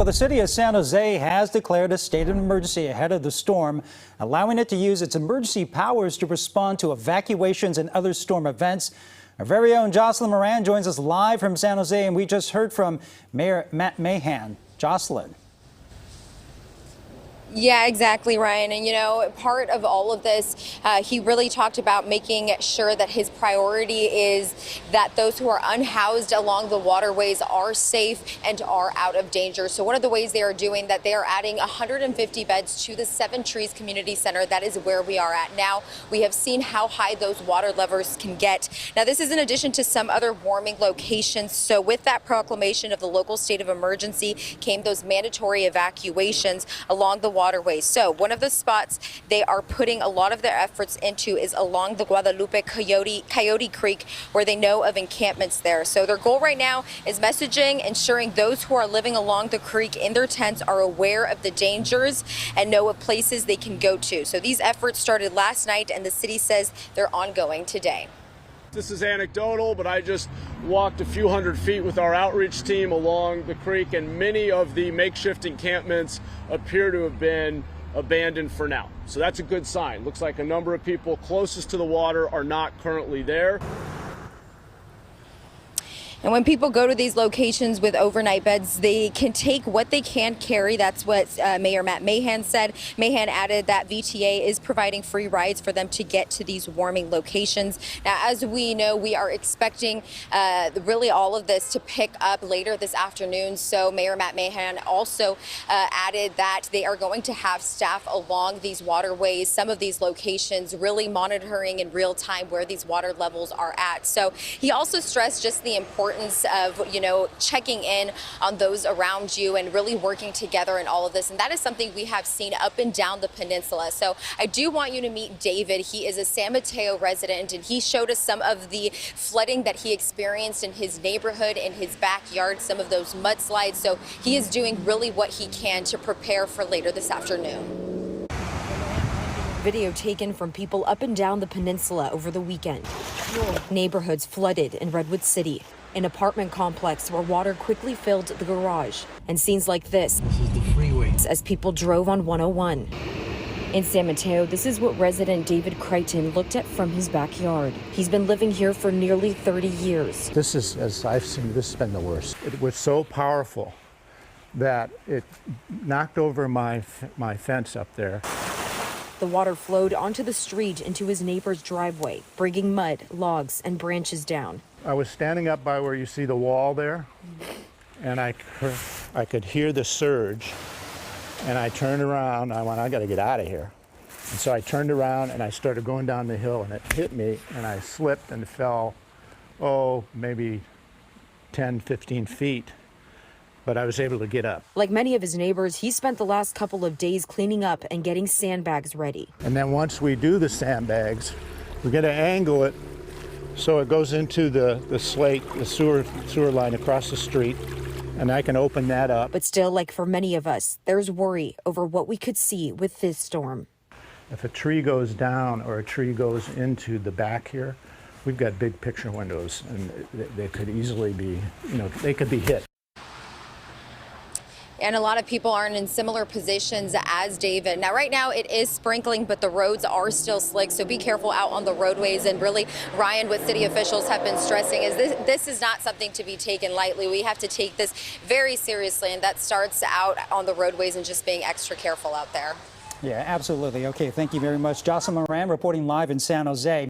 Well, the city of San Jose has declared a state of emergency ahead of the storm, allowing it to use its emergency powers to respond to evacuations and other storm events. Our very own Jocelyn Moran joins us live from San Jose, and we just heard from Mayor Matt Mahan. Jocelyn. Yeah, exactly, Ryan. And, you know, part of all of this, he really talked about making sure that his priority is that those who are unhoused along the waterways are safe and are out of danger. So one of the ways they are doing that, they are adding 150 beds to the Seven Trees Community Center. That is where we are at now. We have seen how high those water levels can get. Now, this is in addition to some other warming locations. So with that proclamation of the local state of emergency came those mandatory evacuations along the waterways. So one of the spots they are putting a lot of their efforts into is along the Guadalupe Coyote Creek, where they know of encampments there. So their goal right now is messaging, ensuring those who are living along the creek in their tents are aware of the dangers and know of places they can go to. So these efforts started last night, and the city says they're ongoing today. This is anecdotal, but I just walked a few hundred feet with our outreach team along the creek, and many of the makeshift encampments appear to have been abandoned for now. So that's a good sign. Looks like a number of people closest to the water are not currently there. And when people go to these locations with overnight beds, they can take what they can carry. That's what Mayor Matt Mahan said. Mahan added that VTA is providing free rides for them to get to these warming locations. Now, as we know, we are expecting really all of this to pick up later this afternoon. So Mayor Matt Mahan also added that they are going to have staff along these waterways, some of these locations, really monitoring in real time where these water levels are at. So he also stressed just the importance of, you know, checking in on those around you and really working together in all of this. And that is something we have seen up and down the peninsula. So I do want you to meet David. He is a San Mateo resident, and he showed us some of the flooding that he experienced in his neighborhood, in his backyard, some of those mudslides. So he is doing really what he can to prepare for later this afternoon. Video taken from people up and down the peninsula over the weekend. Neighborhoods flooded in Redwood City, an apartment complex where water quickly filled the garage, and scenes like this is the freeway as people drove on 101. In San Mateo, this is what resident David Crichton looked at from his backyard. He's been living here for nearly 30 years. This is, as I've seen, this has been the worst. It was so powerful that it knocked over my fence up there. The water flowed onto the street into his neighbor's driveway, bringing mud, logs, and branches down. I was standing up by where you see the wall there, and I could hear the surge, and I turned around. I went, I got to get out of here. And so I turned around, and I started going down the hill, and it hit me, and I slipped and fell, maybe 10, 15 feet. But I was able to get up. Like many of his neighbors, he spent the last couple of days cleaning up and getting sandbags ready. And then once we do the sandbags, we're going to angle it so it goes into the slate, the sewer line across the street, and I can open that up. But still, like for many of us, there's worry over what we could see with this storm. If a tree goes down or a tree goes into the back here, we've got big picture windows, and they could easily be, they could be hit. And a lot of people aren't in similar positions as David. Now, right now it is sprinkling, but the roads are still slick. So be careful out on the roadways. And really, Ryan, what city officials have been stressing is this is not something to be taken lightly. We have to take this very seriously. And that starts out on the roadways and just being extra careful out there. Yeah, absolutely. Okay, thank you very much. Jocelyn Moran reporting live in San Jose.